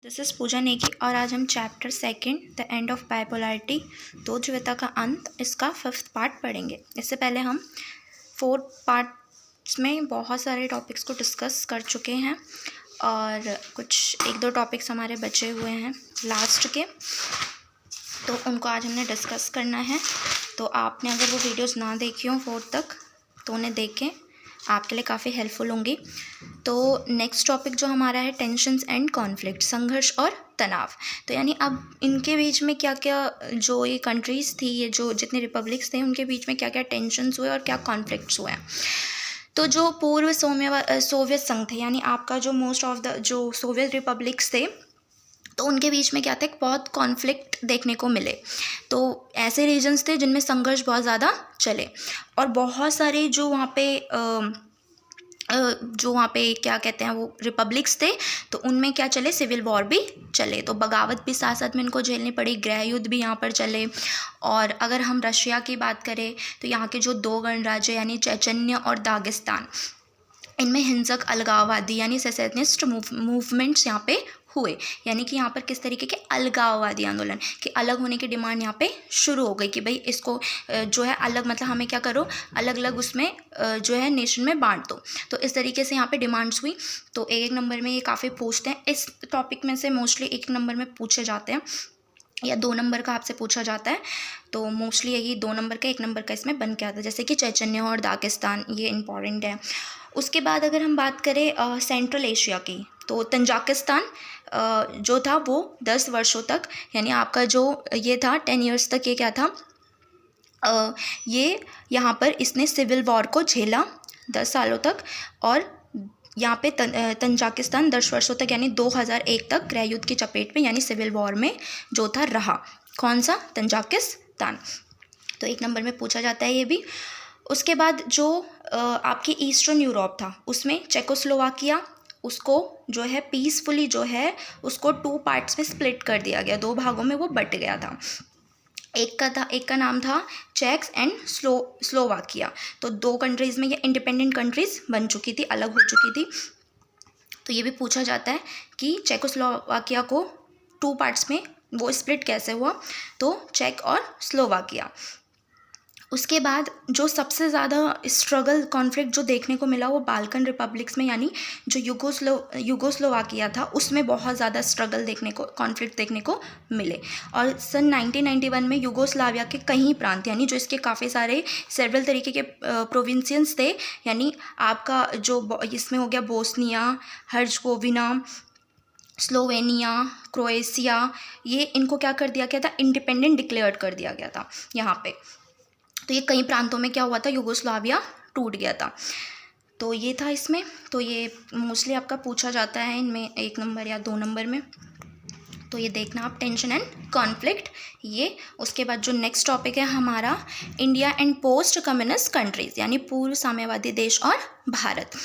This is पूजा नेगी और आज हम chapter second the end of bipolarity दो ध्रुवता का अंत इसका 5th पार्ट पढ़ेंगे। इससे पहले हम 4 पार्ट्स में बहुत सारे टॉपिक्स को डिस्कस कर चुके हैं और कुछ 1-2 टॉपिक्स हमारे बचे हुए हैं लास्ट के, तो उनको आज हमने डिस्कस करना है। तो आपने अगर वो वीडियोस ना देखी हो 4 तक तो उन्हें देखें, आपके लिए काफ़ी हेल्पफुल होंगी। तो नेक्स्ट टॉपिक जो हमारा है टेंशन्स एंड कॉन्फ्लिक्ट, संघर्ष और तनाव। तो यानी अब इनके बीच में क्या क्या जो ये कंट्रीज़ थी, ये जो जितने रिपब्लिक्स थे उनके बीच में क्या क्या टेंशन्स हुए और क्या कॉन्फ्लिक्ट्स हुए हैं। तो जो पूर्व सोवियत संघ थे, यानी आपका जो मोस्ट ऑफ द जो सोवियत रिपब्लिक्स थे, तो उनके बीच में क्या था, बहुत कॉन्फ्लिक्ट देखने को मिले। तो ऐसे रीजन्स थे जिनमें संघर्ष बहुत ज़्यादा चले और बहुत सारे जो वहाँ पे क्या कहते हैं वो रिपब्लिक्स थे, तो उनमें क्या चले, सिविल वॉर भी चले। तो बगावत भी साथ साथ में इनको झेलनी पड़ी, गृह युद्ध भी यहाँ पर चले। और अगर हम रशिया की बात करें तो यहाँ के जो 2 गणराज्य यानी चेचन्य और दागिस्तान, इनमें हिंसक अलगाववादी यानी सेसेनिस्ट मूवमेंट्स यहाँ पे हुए। यानी कि यहाँ पर किस तरीके के अलगाववादी आंदोलन कि अलग होने की डिमांड यहाँ पे शुरू हो गई कि भाई इसको जो है अलग, मतलब हमें क्या करो, अलग अलग उसमें जो है नेशन में बांट दो। तो इस तरीके से यहाँ पे डिमांड्स हुई। तो 1 नंबर में ये काफ़ी पूछते हैं, इस टॉपिक में से मोस्टली 1 नंबर में पूछे जाते हैं या 2 नंबर का आपसे पूछा जाता है। तो मोस्टली यही 2 नंबर का 1 नंबर का इसमें बन के आता है, जैसे कि चेचन्य और दागिस्तान, ये इंपॉर्टेंट है। उसके बाद अगर हम बात करें सेंट्रल एशिया की, तो तंजाकिस्तान जो था वो 10 वर्षों तक, यानी आपका जो ये था 10 ईयर्स तक, ये क्या था, ये यहाँ पर इसने सिविल वॉर को झेला 10 सालों तक। और यहाँ पे तंजाकिस्तान 10 वर्षों तक यानी 2001 तक गृह युद्ध की चपेट में यानी सिविल वॉर में जो था रहा। कौन सा? तंजाकिस्तान। तो 1 नंबर में पूछा जाता है ये भी। उसके बाद जो आपकी ईस्टर्न यूरोप था, उसमें चेकोस्लोवाकिया, उसको जो है पीसफुली जो है उसको 2 पार्ट्स में स्प्लिट कर दिया गया, 2 भागों में वो बट गया था। एक का नाम था चेक्स एंड स्लोवाकिया। तो 2 कंट्रीज़ में ये इंडिपेंडेंट कंट्रीज़ बन चुकी थी, अलग हो चुकी थी। तो ये भी पूछा जाता है कि चेकोस्लोवाकिया को 2 पार्ट्स में वो स्प्लिट कैसे हुआ, तो चेक और स्लोवाकिया। उसके बाद जो सबसे ज़्यादा स्ट्रगल कॉन्फ्लिक्ट जो देखने को मिला वो बाल्कन रिपब्लिक्स में, यानी जो यूगोस्लोवाकिया था उसमें बहुत ज़्यादा स्ट्रगल देखने को, कॉन्फ्लिक्ट देखने को मिले। और सन 1991 में यूगोस्लाविया के कई प्रांत, यानी जो इसके काफ़ी सारे सेवरल तरीके के प्रोविंशियंस थे, यानी आपका जो इसमें हो गया बोस्निया, हर्जगोविना, स्लोवेनिया, क्रोएशिया, ये इनको क्या कर दिया गया था, इंडिपेंडेंट डिक्लेयर कर दिया गया था यहाँ पे। तो ये कई प्रांतों में क्या हुआ था, यूगोस्लाविया टूट गया था। तो ये था इसमें। तो ये मोस्टली आपका पूछा जाता है इनमें 1 नंबर या 2 नंबर में। तो ये देखना आप, टेंशन एंड कॉन्फ्लिक्ट ये। उसके बाद जो नेक्स्ट टॉपिक है हमारा India and post communist countries, यानी पूर्व साम्यवादी देश और भारत।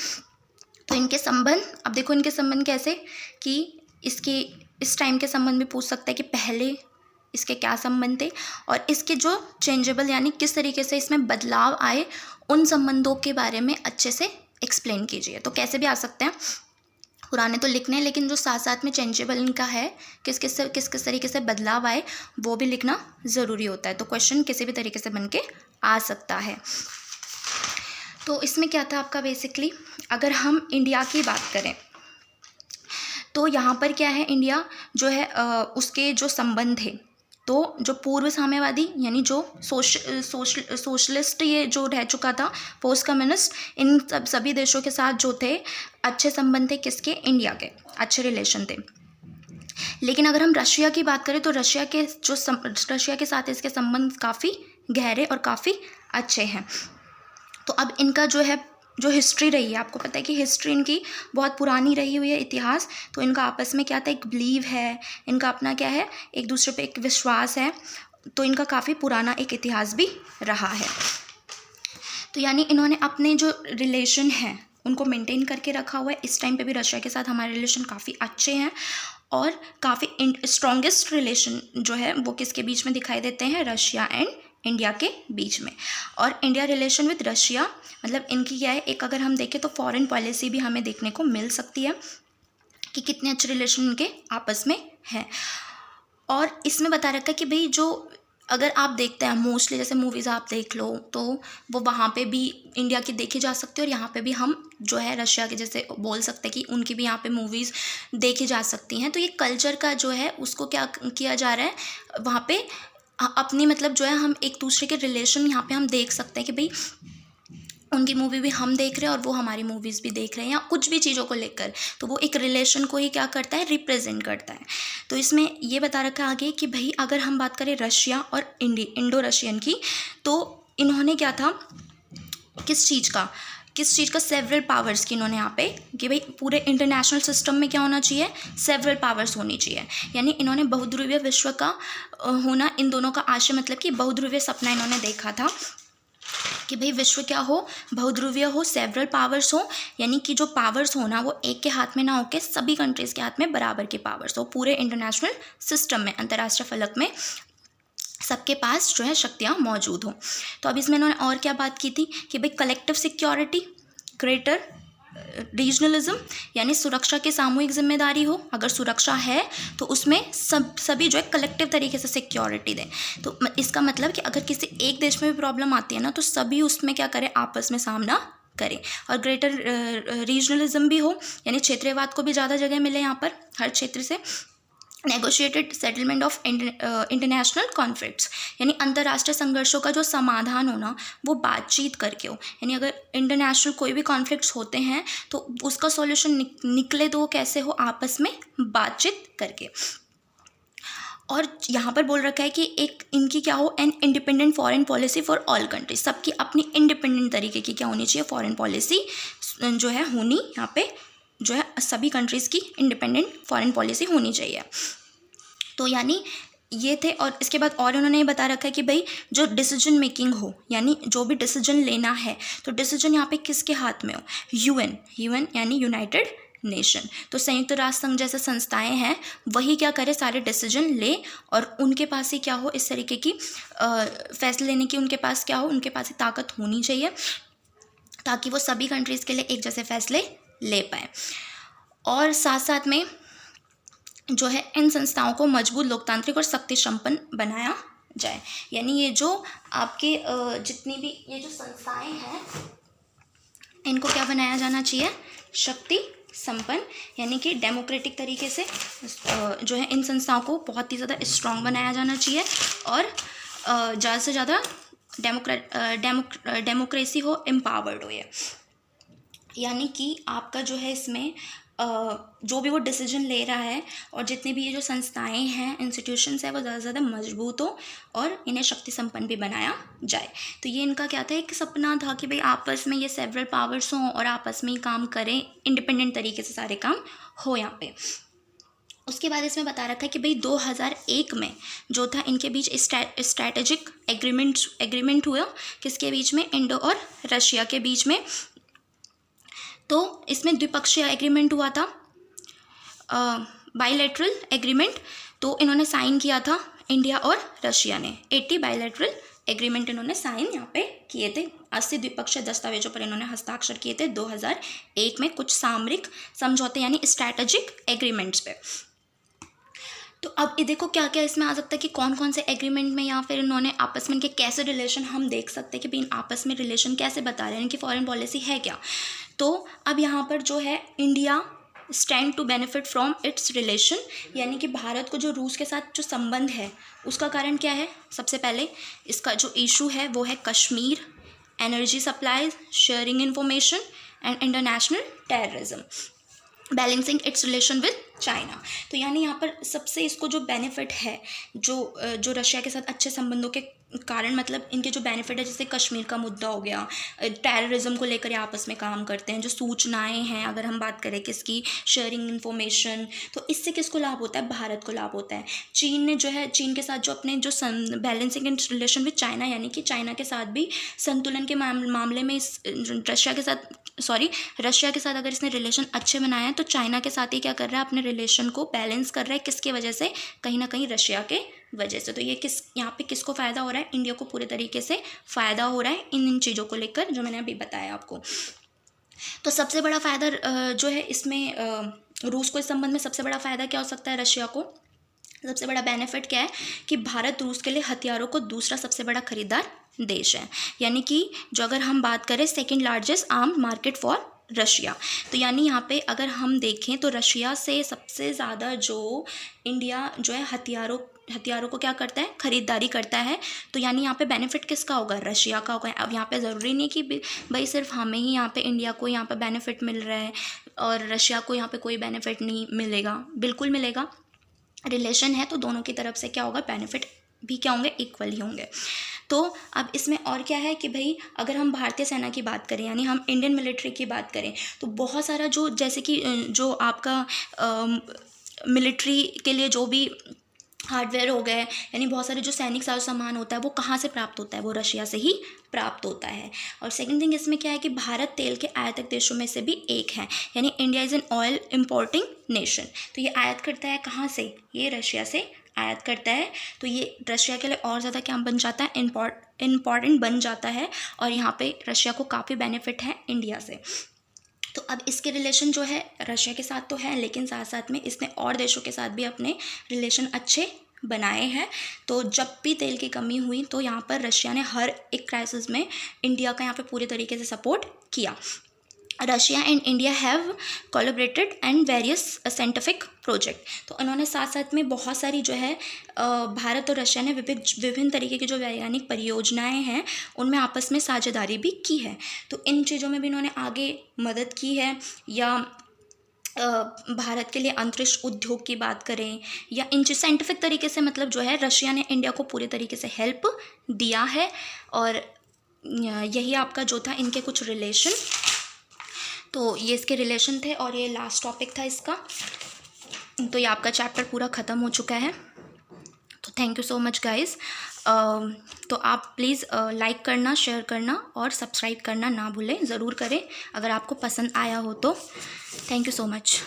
तो इनके संबंध, अब देखो इनके संबंध कैसे कि इस टाइम के संबंध भी पूछ सकता है कि पहले इसके क्या संबंध थे और इसके जो चेंजेबल यानी किस तरीके से इसमें बदलाव आए, उन संबंधों के बारे में अच्छे से एक्सप्लेन कीजिए। तो कैसे भी आ सकते हैं, पुराने तो लिखने हैं लेकिन जो साथ साथ में चेंजेबल इनका है, किस किस तरीके से बदलाव आए, वो भी लिखना ज़रूरी होता है। तो क्वेश्चन किसी भी तरीके से बन के आ सकता है। तो इसमें क्या था आपका बेसिकली, अगर हम इंडिया की बात करें तो यहाँ पर क्या है, इंडिया जो है उसके जो संबंध थे, तो जो पूर्व साम्यवादी यानी जो सोशलिस्ट ये जो रह चुका था, पोस्ट कम्युनिस्ट, इन सभी देशों के साथ जो थे अच्छे संबंध थे, किसके? इंडिया के अच्छे रिलेशन थे। लेकिन अगर हम रशिया की बात करें तो रशिया के साथ इसके संबंध काफ़ी गहरे और काफ़ी अच्छे हैं। तो अब इनका जो हिस्ट्री रही है, आपको पता है कि हिस्ट्री इनकी बहुत पुरानी रही हुई है, इतिहास। तो इनका आपस में क्या था, एक बिलीव है, इनका अपना क्या है, एक दूसरे पे एक विश्वास है। तो इनका काफ़ी पुराना एक इतिहास भी रहा है। तो यानी इन्होंने अपने जो रिलेशन हैं उनको मेंटेन करके रखा हुआ है। इस टाइम पे भी रशिया के साथ हमारे रिलेशन काफ़ी अच्छे हैं और काफ़ी स्ट्रॉन्गेस्ट रिलेशन जो है वो किसके बीच में दिखाई देते हैं, रशिया एंड इंडिया के बीच में। और इंडिया रिलेशन विद रशिया, मतलब इनकी क्या है, एक अगर हम देखें तो फॉरेन पॉलिसी भी हमें देखने को मिल सकती है। कि कितने अच्छे रिलेशन उनके आपस में हैं। और इसमें बता रखा है कि भाई जो अगर आप देखते हैं मोस्टली जैसे मूवीज़ आप देख लो तो वो वहाँ पे भी इंडिया की देखी जा सकती है, और यहाँ पे भी हम जो है रशिया के जैसे बोल सकते हैं कि उनकी भी यहाँ पे मूवीज़ देखी जा सकती हैं। तो ये कल्चर का जो है उसको क्या किया जा रहा है वहाँ पे अपनी मतलब जो है हम एक दूसरे के रिलेशन यहाँ पे हम देख सकते हैं कि भाई उनकी मूवी भी हम देख रहे हैं और वो हमारी मूवीज़ भी देख रहे हैं, या कुछ भी चीज़ों को लेकर, तो वो एक रिलेशन को ही क्या करता है, रिप्रेजेंट करता है। तो इसमें ये बता रखा है आगे कि भाई अगर हम बात करें रशिया और इंडो रशियन की, तो इन्होंने क्या था, किस चीज़ का सेवरल पावर्स की इन्होंने यहाँ पे कि भाई पूरे इंटरनेशनल सिस्टम में क्या होना चाहिए, सेवरल पावर्स होनी चाहिए। यानी इन्होंने बहुध्रुवीय विश्व का होना, इन दोनों का आशय मतलब कि बहुध्रुवीय सपना इन्होंने देखा था कि भाई विश्व क्या हो, बहुध्रुवीय हो, सेवरल पावर्स हो, यानी कि जो पावर्स हो ना वो एक के हाथ में ना होके सभी कंट्रीज़ के हाथ में बराबर के पावर्स हो, पूरे इंटरनेशनल सिस्टम में, अंतर्राष्ट्रीय फलक में सबके पास जो है शक्तियाँ मौजूद हों। तो अब इसमें इन्होंने और क्या बात की थी कि भाई कलेक्टिव सिक्योरिटी, ग्रेटर रीजनलिज्म, यानी सुरक्षा की सामूहिक जिम्मेदारी हो, अगर सुरक्षा है तो उसमें सभी जो है कलेक्टिव तरीके से सिक्योरिटी दें। तो इसका मतलब कि अगर किसी एक देश में भी प्रॉब्लम आती है ना तो सभी उसमें क्या करें, आपस में सामना करें। और ग्रेटर रीजनलिज्म भी हो, यानी क्षेत्रीयवाद को भी ज़्यादा जगह मिले यहाँ पर हर क्षेत्र से। Negotiated settlement of international conflicts, यानी अंतर्राष्ट्रीय संघर्षों का जो समाधान होना वो बातचीत करके हो, यानी अगर इंटरनेशनल कोई भी कॉन्फ्लिक्ट्स होते हैं तो उसका सॉल्यूशन निकले तो वो कैसे हो, आपस में बातचीत करके। और यहाँ पर बोल रखा है कि एक इनकी क्या हो, an independent foreign policy for all countries, सबकी अपनी इंडिपेंडेंट तरीके की क्या होनी चाहिए, फॉरेन पॉलिसी जो है होनी, यहाँ पे जो है सभी कंट्रीज़ की इंडिपेंडेंट फॉरेन पॉलिसी होनी चाहिए। तो यानी ये थे। और इसके बाद और उन्होंने ये बता रखा है कि भाई जो डिसीजन मेकिंग हो, यानी जो भी डिसीजन लेना है तो डिसीजन यहाँ पे किसके हाथ में हो, यूएन यानी यूनाइटेड नेशन, तो संयुक्त राष्ट्र संघ जैसे संस्थाएं हैं वही क्या करे, सारे डिसीजन ले, और उनके पास ही क्या हो, इस तरीके की फैसले लेने की उनके पास क्या हो, उनके पास ही ताकत होनी चाहिए ताकि वो सभी कंट्रीज़ के लिए एक जैसे फैसले ले पाए। और साथ साथ में जो है इन संस्थाओं को मजबूत, लोकतांत्रिक और शक्ति संपन्न बनाया जाए। यानी ये जो आपके जितनी भी ये जो संस्थाएं हैं इनको क्या बनाया जाना चाहिए, शक्ति संपन्न, यानी कि डेमोक्रेटिक तरीके से जो है इन संस्थाओं को बहुत ही ज़्यादा स्ट्रॉन्ग बनाया जाना चाहिए, और ज़्यादा से ज़्यादा डेमोक्रेसी हो, एम्पावर्ड हो ये, यानी कि आपका जो है इसमें जो भी वो डिसीजन ले रहा है और जितनी भी ये जो संस्थाएं हैं, इंस्टीट्यूशंस है, वो ज़्यादा से ज़्यादा मजबूत हो और इन्हें शक्ति संपन्न भी बनाया जाए। तो ये इनका क्या था, एक सपना था कि भाई आपस में ये सेवरल पावर्स हों और आपस में ही काम करें, इंडिपेंडेंट तरीके से सारे काम हो यहाँ पे। उसके बाद इसमें बता रखा है कि भाई 2001 में जो था इनके बीच स्ट्रैटेजिक एग्रीमेंट हुआ, किसके बीच में, इंडो और रशिया के बीच में। तो इसमें द्विपक्षीय एग्रीमेंट हुआ था, बायलैटरल एग्रीमेंट, तो इन्होंने साइन किया था इंडिया और रशिया ने 80 बायलैटरल एग्रीमेंट इन्होंने साइन यहाँ पे किए थे, 80 द्विपक्षीय दस्तावेजों पर इन्होंने हस्ताक्षर किए थे 2001 में, कुछ सामरिक समझौते यानी स्ट्रैटेजिक एग्रीमेंट्स पे। तो अब ये देखो क्या क्या इसमें आ सकता है कि कौन कौन से एग्रीमेंट में या फिर इन्होंने आपस में इनके कैसे रिलेशन हम देख सकते हैं कि भाई आपस में रिलेशन कैसे बता रहे हैं, इनकी फॉरेन पॉलिसी है क्या। तो अब यहाँ पर जो है India stand to benefit from its relation, यानी कि भारत को जो रूस के साथ जो संबंध है उसका कारण क्या है, सबसे पहले इसका जो इशू है वो है Kashmir, energy supply, sharing information and international terrorism, balancing it's relation with China. तो यानी यहाँ पर सबसे इसको जो बेनिफिट है, जो रशिया के साथ अच्छे संबंधों के कारण, मतलब इनके जो बेनिफिट है, जैसे कश्मीर का मुद्दा हो गया, टेररिज्म को लेकर आपस में काम करते हैं, जो सूचनाएं हैं, अगर हम बात करें किसकी, शेयरिंग इंफॉर्मेशन, तो इससे किसको लाभ होता है, भारत को लाभ होता है। चीन ने जो है, चीन के साथ जो अपने जो balancing in relation with China, यानी कि चाइना के साथ भी संतुलन के मामले में रशिया के साथ अगर इसने रिलेशन अच्छे बनाए हैं तो चाइना के साथ ही क्या कर रहा है, अपने रिलेशन को बैलेंस कर रहा है, किसके वजह से, कहीं ना कहीं रशिया के वजह से। तो ये यहाँ पे किसको फ़ायदा हो रहा है, इंडिया को पूरे तरीके से फ़ायदा हो रहा है इन चीज़ों को लेकर जो मैंने अभी बताया आपको। तो सबसे बड़ा फ़ायदा जो है इसमें रूस को इस संबंध में सबसे बड़ा फ़ायदा क्या हो सकता है रशिया को? सबसे बड़ा बेनिफिट क्या है कि भारत रूस के लिए हथियारों को दूसरा सबसे बड़ा खरीदार देश है। यानी कि जो अगर हम बात करें second largest armed market for Russia, तो यानी यहाँ पे अगर हम देखें तो रशिया से सबसे ज़्यादा जो इंडिया जो है हथियारों को क्या करता है, खरीदारी करता है। तो यानी यहाँ पे बेनिफिट किसका होगा? रशिया का होगा। अब यहाँ पे ज़रूरी नहीं कि भाई सिर्फ हमें ही यहाँ पे इंडिया को यहाँ पे बेनिफिट मिल रहा है और रशिया को यहाँ पे कोई बेनिफिट नहीं मिलेगा, बिल्कुल मिलेगा। रिलेशन है तो दोनों की तरफ से क्या होगा, बेनिफिट भी क्या होंगे, इक्वल ही होंगे। तो अब इसमें और क्या है कि भाई अगर हम भारतीय सेना की बात करें, यानी हम इंडियन मिलिट्री की बात करें, तो बहुत सारा जो जैसे कि जो आपका मिलिट्री के लिए जो भी हार्डवेयर हो गए, यानी बहुत सारे जो सैनिक साजो सामान होता है वो कहाँ से प्राप्त होता है, वो रशिया से ही प्राप्त होता है। और सेकंड थिंग इसमें क्या है कि भारत तेल के आयातक देशों में से भी एक है, यानी India is an oil importing nation. तो ये आयात करता है कहाँ से, ये रशिया से आयात करता है। तो ये रशिया के लिए और ज़्यादा क्या बन जाता है, इम्पॉर्टेंट बन जाता है। और यहाँ पे रशिया को काफ़ी बेनिफिट है इंडिया से। तो अब इसके रिलेशन जो है रशिया के साथ तो है, लेकिन साथ साथ में इसने और देशों के साथ भी अपने रिलेशन अच्छे बनाए हैं। तो जब भी तेल की कमी हुई तो यहाँ पर रशिया ने हर एक क्राइसिस में इंडिया का यहाँ पे पूरे तरीके से सपोर्ट किया। Russia and India have collaborated and various scientific project. तो उन्होंने साथ साथ में बहुत सारी जो है भारत और रशिया ने विभिन्न तरीके की जो वैज्ञानिक परियोजनाएं हैं उनमें आपस में साझेदारी भी की है। तो इन चीज़ों में भी इन्होंने आगे मदद की है। या भारत के लिए अंतरिक्ष उद्योग की बात करें या इन साइंटिफिक तरीके से, मतलब जो है रशिया ने इंडिया को पूरे तरीके से हेल्प दिया है। और यही आपका जो था इनके कुछ रिलेशन, तो ये इसके रिलेशन थे और ये लास्ट टॉपिक था इसका। तो ये आपका चैप्टर पूरा ख़त्म हो चुका है। तो thank you so much guys. तो आप प्लीज़ लाइक करना, शेयर करना और सब्सक्राइब करना ना भूलें, ज़रूर करें अगर आपको पसंद आया हो तो। Thank you so much.